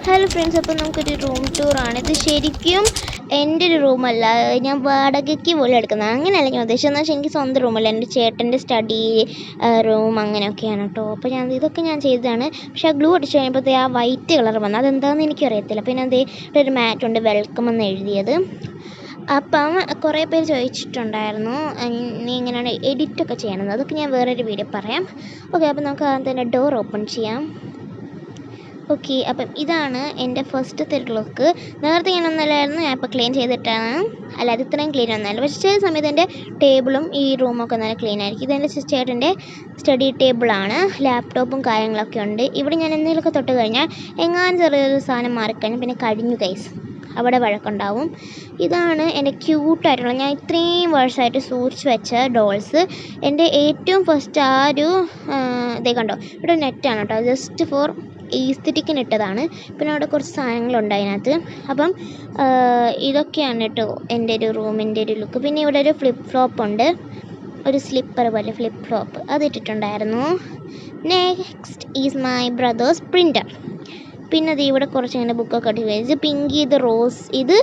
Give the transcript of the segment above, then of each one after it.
Hello friends, അപ്പോൾ നമുക്കൊരു room ടൂറാണ്. ഇത് ശരിക്കും എൻ്റെ ഒരു റൂമല്ല, ഞാൻ വാടകയ്ക്ക് പോലും എടുക്കുന്നത്. അങ്ങനെയല്ല ഞാൻ ഉദ്ദേശിച്ചതെന്ന് വെച്ചാൽ എനിക്ക് സ്വന്തം റൂമല്ല, എൻ്റെ ചേട്ടൻ്റെ സ്റ്റഡി റൂം അങ്ങനെയൊക്കെയാണ് കേട്ടോ. അപ്പോൾ ഇതൊക്കെ ഞാൻ ചെയ്തതാണ്. പക്ഷേ ആ ഗ്ലൂ അടിച്ച് കഴിയുമ്പോഴത്തേ ആ വൈറ്റ് കളർ വന്നു. അതെന്താണെന്ന് എനിക്കറിയത്തില്ല. പിന്നെ ഇവിടെ ഒരു മാറ്റുണ്ട്, വെൽക്കം എന്ന് എഴുതിയത്. അപ്പം കുറേ പേര് ചോദിച്ചിട്ടുണ്ടായിരുന്നു നീ ഇങ്ങനെയാണ് എഡിറ്റൊക്കെ ചെയ്യണമെന്ന്. അതൊക്കെ ഞാൻ വേറൊരു വീഡിയോ പറയാം. ഓക്കെ, അപ്പോൾ നമുക്ക് ആദ്യം തന്നെ ഡോർ ഓപ്പൺ ചെയ്യാം. ഓക്കെ, അപ്പം ഇതാണ് എൻ്റെ ഫസ്റ്റത്തെ ലുക്ക്. നേരത്തെ ഞാനൊന്നല്ലായിരുന്നു, ഞാൻ ഇപ്പോൾ ക്ലീൻ ചെയ്തിട്ടാണ്. അല്ലാതെ ഇത്രയും ക്ലീൻ ഒന്നല്ല. പക്ഷേ ചില സമയത്ത് എൻ്റെ ടേബിളും ഈ റൂമൊക്കെ നല്ല ക്ലീൻ ആയിരിക്കും. ഇതെൻ്റെ ചേട്ടൻ്റെ സ്റ്റഡി ടേബിളാണ്. ലാപ്ടോപ്പും കാര്യങ്ങളൊക്കെ ഉണ്ട്. ഇവിടെ ഞാൻ എന്തെങ്കിലുമൊക്കെ തൊട്ട് കഴിഞ്ഞാൽ എങ്ങാനും ചെറിയൊരു സാധനം മാറിക്കഴിഞ്ഞാൽ പിന്നെ കഴിഞ്ഞു ഗൈസ്, അവിടെ വഴക്കുണ്ടാവും. ഇതാണ് എൻ്റെ ക്യൂട്ടായിട്ടുള്ള, ഞാൻ ഇത്രയും വർഷമായിട്ട് സൂക്ഷിച്ച് വെച്ച ഡോൾസ്. എൻ്റെ ഏറ്റവും ഫസ്റ്റ് ആ ഒരു ഇതേ കണ്ടോ, ഇവിടെ നെറ്റാണ് കേട്ടോ, ജസ്റ്റ് ഫോർ ഈസ്തറ്റിക്കിന് ഇട്ടതാണ്. പിന്നെ അവിടെ കുറച്ച് സാധനങ്ങളുണ്ട് അതിനകത്ത്. അപ്പം ഇതൊക്കെയാണ് കേട്ടോ എൻ്റെ ഒരു റൂമിൻ്റെ ഒരു ലുക്ക്. പിന്നെ ഇവിടെ ഒരു ഫ്ലിപ്പ് ഫ്ലോപ്പ് ഉണ്ട്, ഒരു സ്ലിപ്പർ പോലെ ഫ്ലിപ്പ് ഫ്ലോപ്പ്, അതിട്ടിട്ടുണ്ടായിരുന്നു. Next is my brother's printer. പിന്നെ അത് ഇവിടെ കുറച്ച് ഇങ്ങനെ ബുക്കൊക്കെ ഇട്ട് ഇത് പിങ്കി, ഇത് റോസ്, ഇത്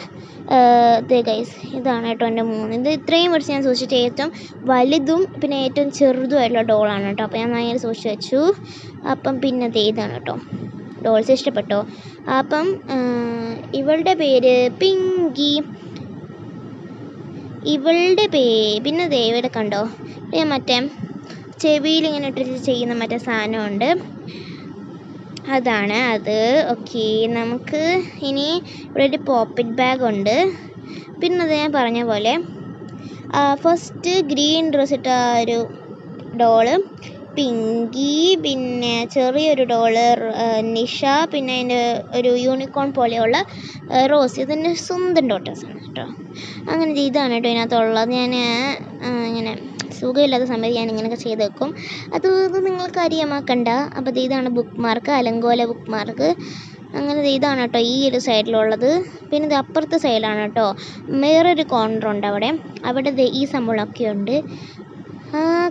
ഗൈസ് ഇതാണ് കേട്ടോ എൻ്റെ ഇത് ഇത്രയും വർഷം ഞാൻ സൂക്ഷിച്ചിട്ട് ഏറ്റവും വലുതും പിന്നെ ഏറ്റവും ചെറുതുമായിട്ടുള്ള ഡോളാണ് കേട്ടോ. അപ്പോൾ ഞാൻ ഭയങ്കര സൂക്ഷിച്ച് വെച്ചു. അപ്പം പിന്നെ ഇതാണ് കേട്ടോ ഡോൾസ്. ഇഷ്ടപ്പെട്ടോ? അപ്പം ഇവളുടെ പേര് പിങ്കി. ഇവളുടെ പിന്നെ ഇവിടെ കണ്ടോ, മറ്റേ ചെവിയിൽ ഇങ്ങനെ ഇട്ടിട്ട് ചെയ്യുന്ന മറ്റേ സാധനമുണ്ട്, അതാണ് അത്. ഓക്കെ, നമുക്ക് ഇനി ഇവിടെ ഒരു പോക്കറ്റ് ബാഗ് ഉണ്ട്. പിന്നെ അത് ഞാൻ പറഞ്ഞ പോലെ ഫസ്റ്റ് ഗ്രീൻ ഡ്രസ് ഇട്ട ഒരു ഡോള് പിങ്കി, പിന്നെ ചെറിയൊരു ഡോള് നിഷ, പിന്നെ അതിൻ്റെ ഒരു യൂണിക്കോൺ പോലെയുള്ള റോസ്. ഇതിൻ്റെ സ്വന്തം ഡോട്ടേഴ്സാണ് കേട്ടോ. അങ്ങനെ ഇതാണ് കേട്ടോ ഇതിനകത്തുള്ളത്. ഞാൻ ഇങ്ങനെ സുഖമില്ലാത്ത സമയത്ത് ഞാൻ ഇങ്ങനെയൊക്കെ ചെയ്ത് വെക്കും. അത് നിങ്ങൾക്ക് കാര്യമാക്കണ്ട. അപ്പോൾ ഇതാണ് ബുക്ക് മാർക്ക്, അലങ്കോല ബുക്ക് മാർക്ക്. അങ്ങനെ ഇതാണ് കേട്ടോ ഈ ഒരു സൈഡിലുള്ളത്. പിന്നെ ഇത് അപ്പുറത്തെ സൈഡിലാണ് കേട്ടോ വേറൊരു കോർണറുണ്ട്, അവിടെ ഈ സംഭവമൊക്കെ ഉണ്ട്.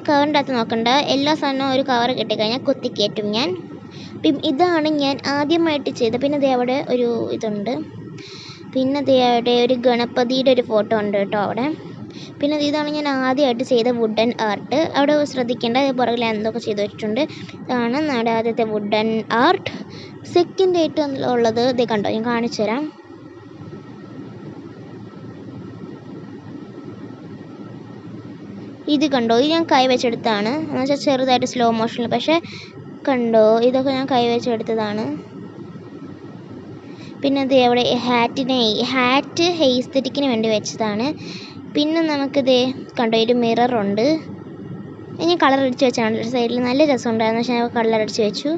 കവറിൻ്റെ അകത്ത് നോക്കണ്ട, എല്ലാ സാധനവും ഒരു കവർ കിട്ടിക്കഴിഞ്ഞാൽ കുത്തിക്കയറ്റും ഞാൻ. പിന്നെ ഇതാണ് ഞാൻ ആദ്യമായിട്ട് ചെയ്തത്. പിന്നെ അവിടെ ഒരു ഇതുണ്ട്, പിന്നെ അവിടെ ഒരു ഗണപതിയുടെ ഒരു ഫോട്ടോ ഉണ്ട് കേട്ടോ അവിടെ. പിന്നെ ഇതാണ് ഞാൻ ആദ്യമായിട്ട് ചെയ്ത വുഡൻ ആർട്ട്. അവിടെ ശ്രദ്ധിക്കേണ്ട, പുറകിൽ എന്തൊക്കെ ചെയ്ത് വെച്ചിട്ടുണ്ട്. ഇതാണ് നമ്മുടെ ആദ്യത്തെ വുഡൻ ആർട്ട്. സെക്കൻഡ് ആയിട്ട് ഉള്ളത് ഇത് കണ്ടോ, ഞാൻ കാണിച്ചു തരാം. ഇത് കണ്ടോ, ഇത് ഞാൻ കൈവച്ചെടുത്താണ്, എന്ന് വെച്ചാൽ ചെറുതായിട്ട് സ്ലോ മോഷനിൽ. പക്ഷേ കണ്ടോ, ഇതൊക്കെ ഞാൻ കൈവച്ചെടുത്തതാണ്. പിന്നെ ഇത് അവിടെ ഹാറ്റ് എസ്തെറ്റിക്കിന് വേണ്ടി വെച്ചതാണ്. പിന്നെ നമുക്കിത് കണ്ടോ ഒരു മിററുണ്ട്, ഞാൻ കളർ അടിച്ച് വെച്ചാണ്. ഒരു സൈഡിൽ നല്ല രസമുണ്ടായിരുന്നു, പക്ഷേ ഞാൻ കളർ അടിച്ച് വെച്ചു.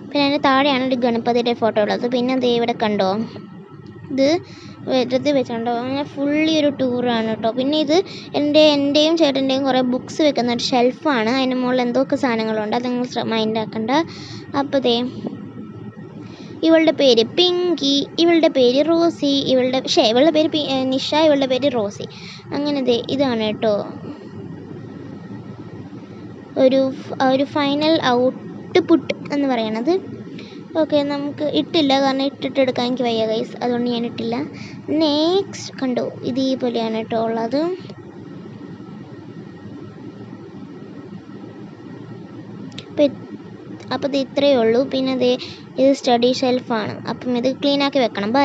പിന്നെ അതിൻ്റെ താഴെയാണ് ഒരു ഗണപതിയുടെ ഫോട്ടോ ഉള്ളത്. പിന്നെ ഇവിടെ കണ്ടോ, ഇത് വെറുതെ വെച്ചിട്ടുണ്ടോ, അങ്ങനെ ഫുള്ളി ഒരു ടൂറാണ് കേട്ടോ. പിന്നെ ഇത് എൻ്റെയും ചേട്ടൻ്റെയും കുറേ ബുക്സ് വെക്കുന്ന ഒരു ഷെൽഫാണ്. അതിൻ്റെ മുകളിൽ എന്തൊക്കെ സാധനങ്ങളുണ്ട്, അത് നിങ്ങൾ മൈൻഡ് ആക്കണ്ട. അപ്പോൾ ഇവളുടെ പേര് പിങ്കി, ഇവളുടെ പേര് റോസി, ഇവളുടെ പേര് നിഷ, ഇവളുടെ പേര് റോസി. അങ്ങനെ ഇതാണ് കേട്ടോ ഒരു ഫൈനൽ ഔട്ട്പുട്ട് എന്ന് പറയണത്. ഓക്കെ, നമുക്ക് ഇട്ടില്ല, കാരണം ഇട്ടിട്ടെടുക്കാൻ എനിക്ക് വയ്യ ഗൈസ്, അതുകൊണ്ട് ഞാൻ ഇട്ടില്ല. നെക്സ്റ്റ് കണ്ടോ, ഇതേപോലെയാണ് കേട്ടോ ഉള്ളത്. അപ്പോൾ ഇത് ഇത്രയേ ഉള്ളൂ. പിന്നെ ഇത് സ്റ്റഡി ഷെൽഫാണ്. അപ്പം ഇത് ക്ലീനാക്കി വെക്കണം. ബൈ.